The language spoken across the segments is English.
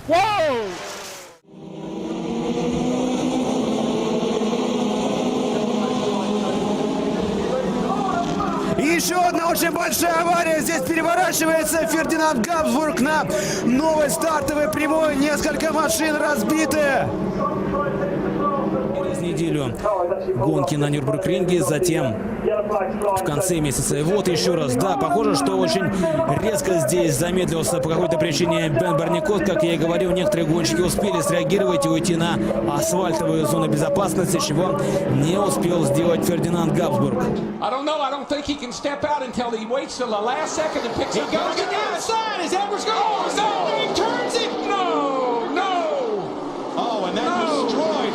Wow! Еще одна очень большая авария. Здесь переворачивается Фердинанд Габсбург на новой стартовой прямой. Несколько машин разбиты. Через неделю гонки на Нюрнбург-ринге, затем в конце месяца. И вот еще раз, да, похоже, что очень резко здесь замедлился по какой-то причине Бен Барникот. Как я и говорил, некоторые гонщики успели среагировать и уйти на асфальтовую зону безопасности, чего не успел сделать Фердинанд Габсбург.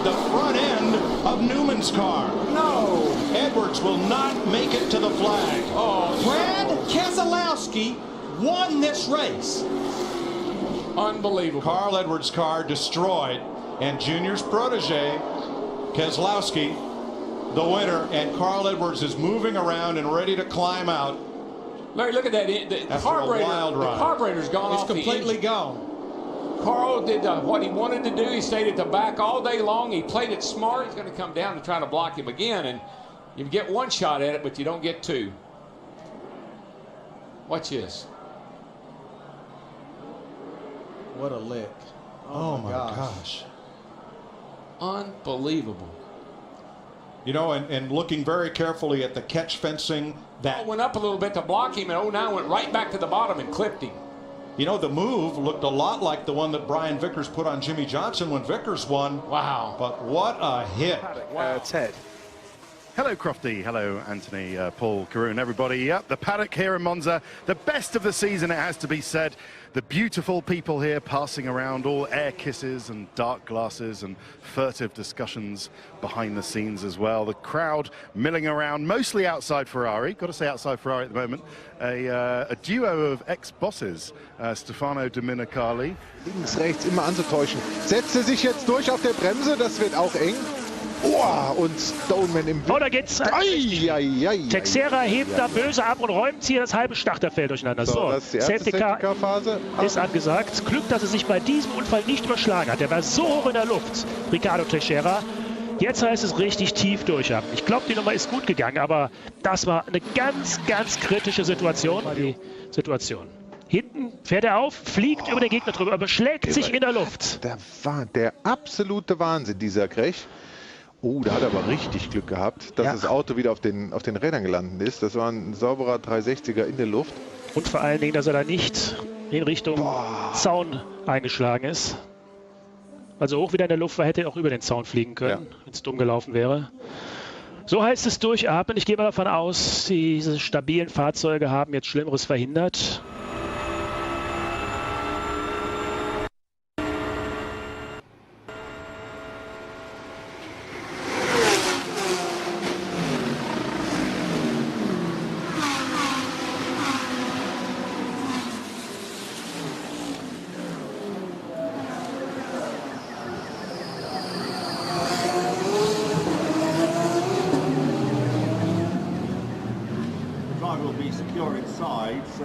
The front end of Newman's car. No. Edwards will not make it to the flag. Oh, Brad Keselowski won this race. Unbelievable. Carl Edwards' car destroyed, and Junior's protege, Keselowski, the winner, and Carl Edwards is moving around and ready to climb out. Larry, look at that. The carburetor's gone off. It's completely gone. Carl did what he wanted to do. He stayed at the back all day long. He played it smart. He's going to come down and try to block him again. And you get one shot at it, but you don't get two. Watch this. What a lick. Oh my gosh. Unbelievable. You know, and looking very carefully at the catch fencing. That went up a little bit to block him, and 09 went right back to the bottom and clipped him. You know, the move looked a lot like the one that Brian Vickers put on Jimmy Johnson when Vickers won. Wow. But what a hit. Wow. Ted. Hello, Crofty. Hello, Anthony, Paul, Karun, everybody. Yep, the paddock here in Monza. The best of the season, it has to be said. The beautiful people here passing around, all air kisses and dark glasses and furtive discussions behind the scenes as well. The crowd milling around, mostly outside Ferrari. Got to say outside Ferrari at the moment. A duo of ex-bosses, Stefano Domenicali. Links, rechts, immer anzutäuschen. Setzt sich jetzt durch auf der Bremse, das wird auch eng. Oh, und Stoneman im... Oh, da geht's. Texeira hebt da böse ab und räumt hier das halbe Starterfeld durcheinander. So, das ist die erste Safety-Car-Phase. Ist angesagt. Glück, dass er sich bei diesem Unfall nicht überschlagen hat. Er war so hoch in der Luft, Ricardo Texeira. Jetzt heißt es richtig tief durchhaben. Ich glaube, die Nummer ist gut gegangen, aber das war eine ganz, ganz kritische Situation. Hinten fährt er auf, fliegt über den Gegner drüber, aber schlägt sich in der Luft. Der absolute Wahnsinn, dieser Crash. Oh, da hat er aber richtig Glück gehabt, dass das Auto wieder auf den Rädern gelandet ist. Das war ein sauberer 360er in der Luft. Und vor allen Dingen, dass er da nicht in Richtung Zaun eingeschlagen ist. Also hoch wieder in der Luft war, hätte er auch über den Zaun fliegen können, wenn es dumm gelaufen wäre. So heißt es durchatmen. Ich gehe mal davon aus, diese stabilen Fahrzeuge haben jetzt Schlimmeres verhindert. Will be secure inside, so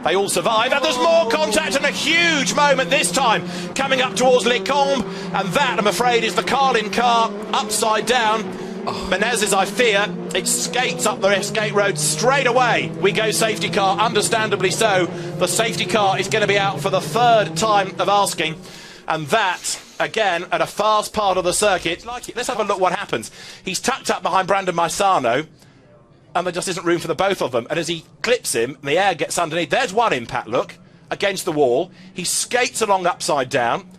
they all survive, and there's more contact and a huge moment this time coming up towards Les Combes, and that, I'm afraid, is the Carlin car upside down. Menezes, I fear, it skates up the escape road straight away. We go safety car, understandably so. The safety car is going to be out for the third time of asking. And that, again, at a fast part of the circuit. Let's have a look what happens. He's tucked up behind Brandon Maisano, and there just isn't room for the both of them. And as he clips him, the air gets underneath. There's one impact, look, against the wall. He skates along upside down.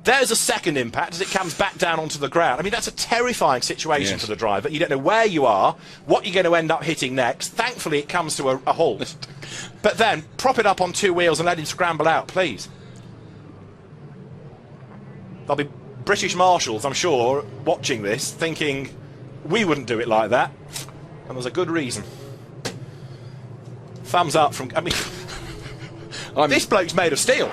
There's a second impact as it comes back down onto the ground. I mean, that's a terrifying situation for the driver. You don't know where you are, what you're going to end up hitting next. Thankfully, it comes to a halt. But then, prop it up on two wheels and let him scramble out, please. There'll be British marshals, I'm sure, watching this, thinking, we wouldn't do it like that. And there's a good reason. Thumbs up from... I mean, this bloke's made of steel.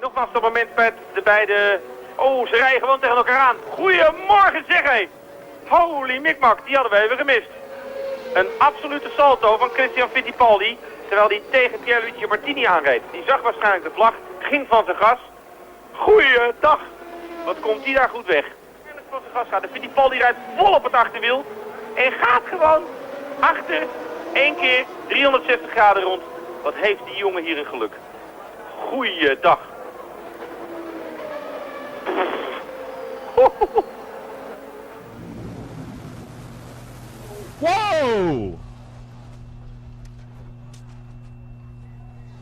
Nogmaals op het moment met de beide... Oh, ze rijden gewoon tegen elkaar aan. Goedemorgen zeg hé. Holy mikmak, die hadden we even gemist. Een absolute salto van Christian Fittipaldi, terwijl hij tegen Pierluigi Martini aanreed. Die zag waarschijnlijk de vlag, ging van zijn gas. Goeiedag. Wat komt hij daar goed weg. Van zijn gas gaat. De Fittipaldi rijdt vol op het achterwiel en gaat gewoon achter 1 keer 360 graden rond. Wat heeft die jongen hier een geluk. Goeiedag. Whoa!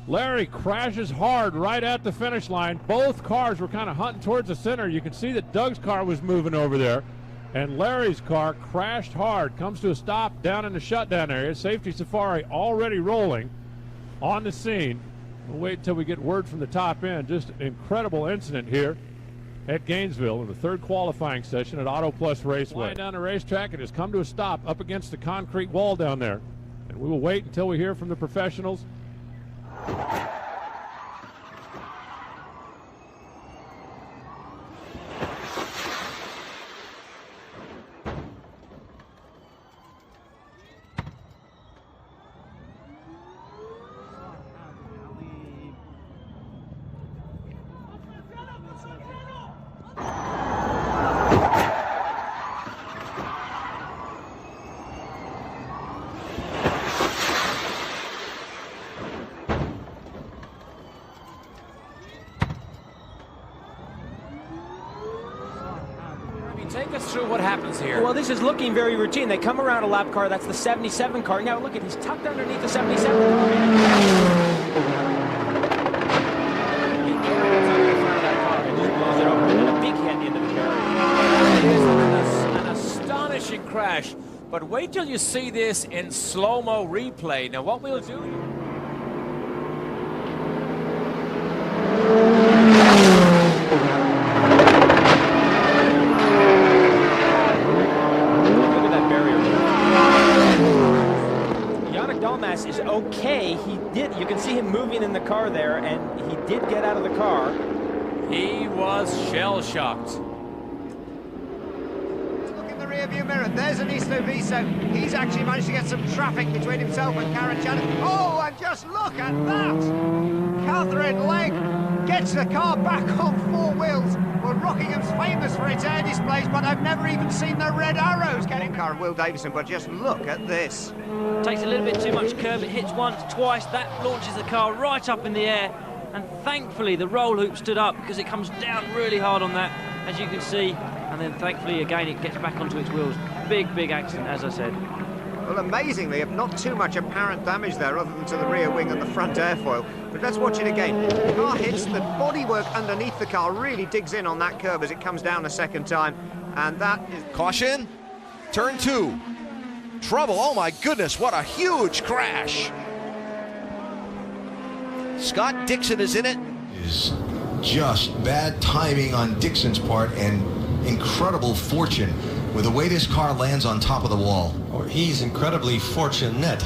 Larry crashes hard right at the finish line. Both cars were kind of hunting towards the center. You can see that Doug's car was moving over there. And Larry's car crashed hard, comes to a stop down in the shutdown area. Safety Safari already rolling on the scene. We'll wait until we get word from the top end. Just an incredible incident here at Gainesville in the third qualifying session at Auto Plus Raceway. Flying down the racetrack, it has come to a stop up against the concrete wall down there. And we will wait until we hear from the professionals. Take us through what happens here. Well, this is looking very routine. They come around a lap car. That's the 77 car. Now, look at, he's tucked underneath the 77 car. He gets up in front of that car and just blows it over. And a big hit into the barrier. It is an astonishing crash. But wait till you see this in slow-mo replay. Now, what we'll do... Is okay. You can see him moving in the car there, and he did get out of the car. He was shell-shocked. Look in the rearview mirror. There's Anisto Viso. He's actually managed to get some traffic between himself and Karen Channon. Oh, and just look at that! Catherine Legg gets the car back on 4 wheels. Well, Rockingham's famous for its air displays, but I've never even seen the red arrows getting car Will Davison, but just look at this. Takes a little bit too much curb, it hits once, twice, that launches the car right up in the air, and thankfully the roll hoop stood up because it comes down really hard on that, as you can see, and then thankfully again it gets back onto its wheels. Big accident, as I said. Well, amazingly, not too much apparent damage there other than to the rear wing and the front airfoil. But let's watch it again. The car hits, the bodywork underneath the car really digs in on that curb as it comes down a second time. And that is... Caution, turn 2. Trouble, oh my goodness, what a huge crash. Scott Dixon is in it. Is just bad timing on Dixon's part and incredible fortune with the way this car lands on top of the wall. Or he's incredibly fortunate.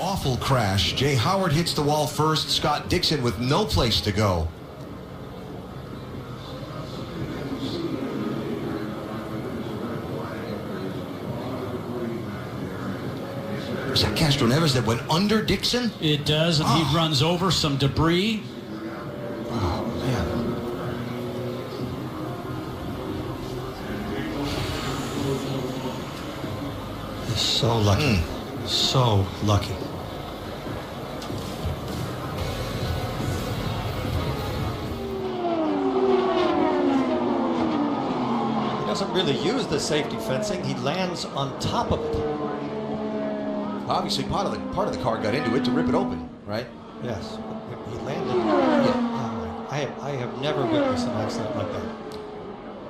Awful crash. Jay Howard hits the wall first. Scott Dixon with no place to go. Was that Castroneves that went under Dixon? It does, and he runs over some debris. Oh, man. He's so lucky. So lucky. He doesn't really use the safety fencing. He lands on top of it. Obviously, part of the car got into it to rip it open, right? Yes. He landed. Yeah. I have never witnessed an accident like that.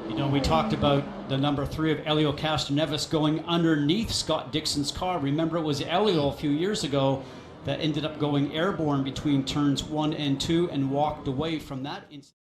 You know, we talked about the number 3 of Elio Castroneves going underneath Scott Dixon's car. Remember, it was Elio a few years ago that ended up going airborne between turns 1 and 2 and walked away from that incident.